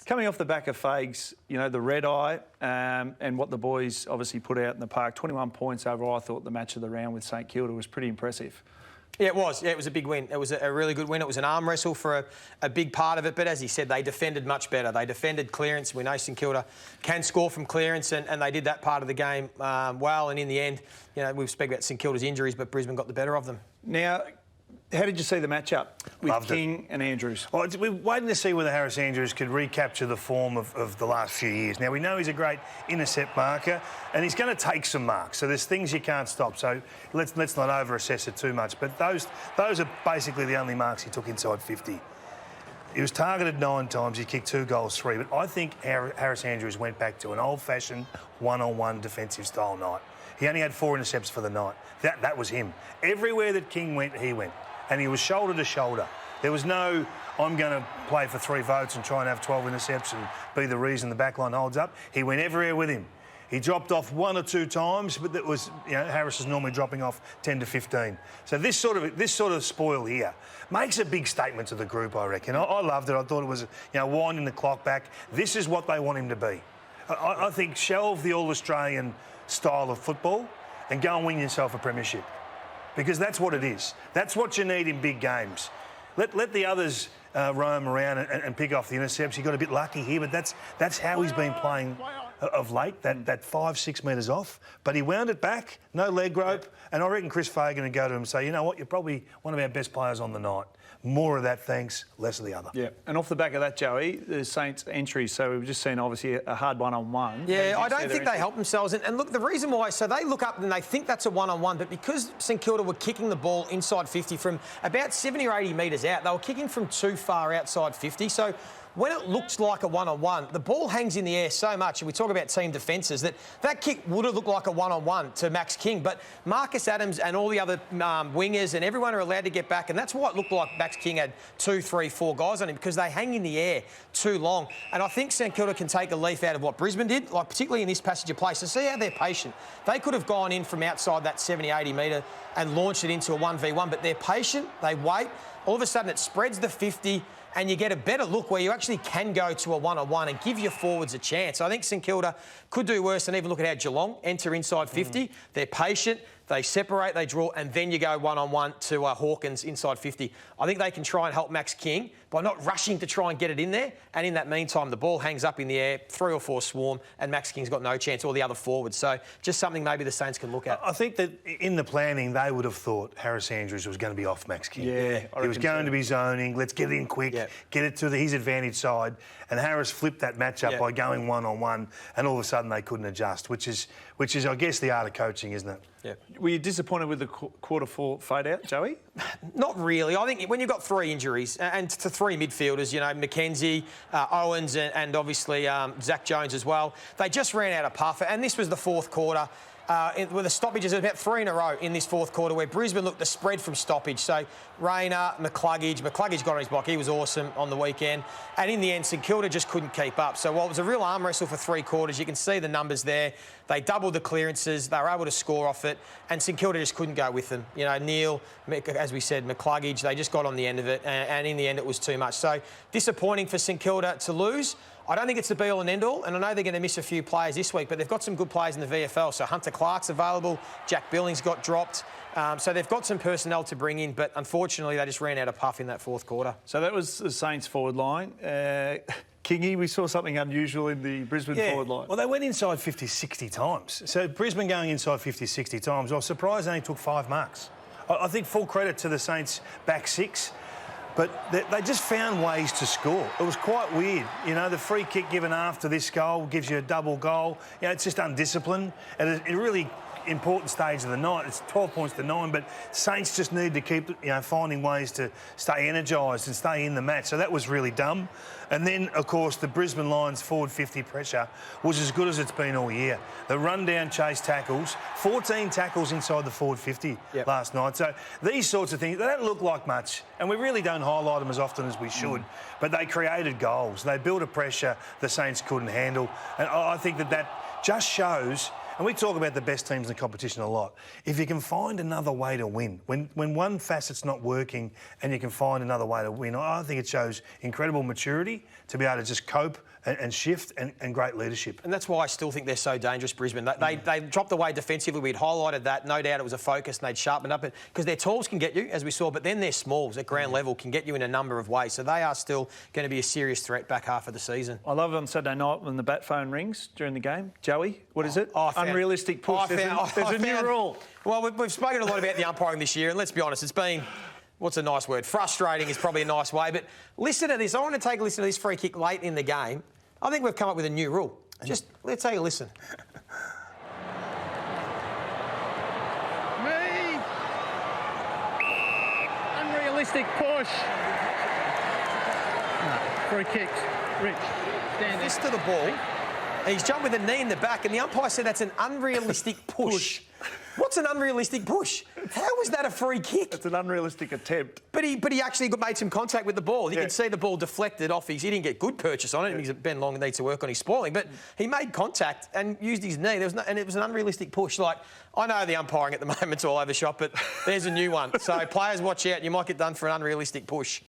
Coming off the back of Fags, you know, the red eye and what the boys obviously put out in the park, 21 points overall. I thought the match of the round with St Kilda was pretty impressive. Yeah, it was. Yeah, it was a big win. It was a really good win. It was an arm wrestle for a big part of it. But as he said, they defended much better. They defended clearance. We know St Kilda can score from clearance, and they did that part of the game well. And in the end, you know, we've spoken about St Kilda's injuries, but Brisbane got the better of them. Now, how did you see the matchup with King and Andrews? Well, we're waiting to see whether Harris Andrews could recapture the form of the last few years. Now, we know he's a great intercept marker, and he's going to take some marks. So there's things you can't stop. So let's not over-assess it too much. But those are basically the only marks he took inside 50. He was targeted 9 times. He kicked 2 goals, 3. But I think Harris Andrews went back to an old-fashioned one-on-one defensive style night. He only had 4 intercepts for the night. That was him. Everywhere that King went, he went. And he was shoulder to shoulder. There was no, I'm going to play for 3 votes and try and have 12 intercepts and be the reason the backline holds up. He went everywhere with him. He dropped off 1 or 2 times, but that was, you know, Harris is normally dropping off 10 to 15. So this sort of spoil here makes a big statement to the group, I reckon. I loved it. I thought it was, you know, winding the clock back. This is what they want him to be. I think shelve the All-Australian style of football and go and win yourself a premiership. Because that's what it is. That's what you need in big games. Let the others roam around and pick off the intercepts. He got a bit lucky here, but that's how he's been playing of late, that 5-6 metres off. But he wound it back, no leg rope, and I reckon Chris Fagan would go to him and say, you know what, you're probably one of our best players on the night. More of that, thanks, less of the other. Yeah, and off the back of that, Joey, the Saints' entries. So we've just seen, obviously, a hard one-on-one. Yeah, I don't think they help themselves. And look, the reason why, so they look up and they think that's a one-on-one, but because St Kilda were kicking the ball inside 50 from about 70 or 80 metres out, they were kicking from too far outside 50. So when it looks like a one-on-one, the ball hangs in the air so much, and we talk about team defences, that kick would have looked like a one-on-one to Max King. But Marcus Adams and all the other wingers and everyone are allowed to get back, and that's why it looked like Max King had 2, 3, 4 guys on him, because they hang in the air too long. And I think St Kilda can take a leaf out of what Brisbane did, like particularly in this passage of play. So see how they're patient. They could have gone in from outside that 70, 80 metre and launched it into a 1v1, but they're patient, they wait. All of a sudden it spreads the 50, and you get a better look where you actually can go to a one-on-one and give your forwards a chance. I think St Kilda could do worse, and even look at how Geelong enter inside 50. They're patient, they separate, they draw, and then you go one-on-one to Hawkins inside 50. I think they can try and help Max King by not rushing to try and get it in there, and in that meantime, the ball hangs up in the air, 3 or 4 swarm, and Max King's got no chance, or the other forwards. So just something maybe the Saints can look at. I think that in the planning, they would have thought Harris Andrews was going to be off Max King. Yeah, he was going to be zoning, let's get it in quick, get it to his advantage side, and Harris flipped that matchup by going one-on-one, and all of a sudden they couldn't adjust, which is, I guess, the art of coaching, isn't it? Yeah. Were you disappointed with the quarter 4 fade-out, Joey? Not really. I think when you've got 3 injuries, and to 3 midfielders, you know, McKenzie, Owens, and obviously Zach Jones as well, they just ran out of puff. And this was the 4th quarter. With the stoppages, about 3 in a row in this 4th quarter where Brisbane looked to spread from stoppage. So Rayner, McCluggage got on his block. He was awesome on the weekend. And in the end, St Kilda just couldn't keep up. So while it was a real arm wrestle for 3 quarters, you can see the numbers there. They doubled the clearances. They were able to score off it. And St Kilda just couldn't go with them. You know, Neil, as we said, McCluggage, they just got on the end of it. And in the end, it was too much. So disappointing for St Kilda to lose. I don't think it's the be-all and end-all, and I know they're going to miss a few players this week, but they've got some good players in the VFL. So Hunter Clark's available, Jack Billings got dropped. So they've got some personnel to bring in, but unfortunately they just ran out of puff in that 4th quarter. So that was the Saints forward line. Kingy, we saw something unusual in the Brisbane forward line. Well, they went inside 50, 60 times. So Brisbane going inside 50, 60 times, I was surprised they only took 5 marks. I think full credit to the Saints back 6. But they just found ways to score. It was quite weird. You know, the free kick given after this goal gives you a double goal. You know, it's just undisciplined. At a really important stage of the night, it's 12 points to 9, but Saints just need to keep, you know, finding ways to stay energised and stay in the match. So that was really dumb. And then, of course, the Brisbane Lions forward 50 pressure was as good as it's been all year. The run-down chase tackles, 14 tackles inside the forward 50 last night. So these sorts of things, they don't look like much, and we really don't highlight them as often as we should, but they created goals. They built a pressure the Saints couldn't handle, and I think that just shows. And we talk about the best teams in the competition a lot. If you can find another way to win, when one facet's not working and you can find another way to win, I think it shows incredible maturity to be able to just cope and shift and great leadership. And that's why I still think they're so dangerous, Brisbane. They dropped away defensively. We'd highlighted that. No doubt it was a focus and they'd sharpened up. Because their talls can get you, as we saw, but then their smalls at ground level can get you in a number of ways. So they are still going to be a serious threat back half of the season. I love it on Saturday night when the bat phone rings during the game. Joey, what is it? Unrealistic push. I There's a new rule. Well, we've spoken a lot about the umpiring this year, and let's be honest, it's been... What's a nice word? Frustrating is probably a nice way. But listen to this. I want to take a listen to this free kick late in the game. I think we've come up with a new rule. Just let's take a listen. Me. Unrealistic push. No, free kicks. Rich, stand This to the ball. He's jumped with a knee in the back, and the umpire said that's an unrealistic push. What's an unrealistic push? How was that a free kick? It's an unrealistic attempt. But he actually made some contact with the ball. You can see the ball deflected off his... He didn't get good purchase on it because Ben Long needs to work on his spoiling. But he made contact and used his knee. And it was an unrealistic push. Like, I know the umpiring at the moment's all over the shop, but there's a new one. So players, watch out. You might get done for an unrealistic push.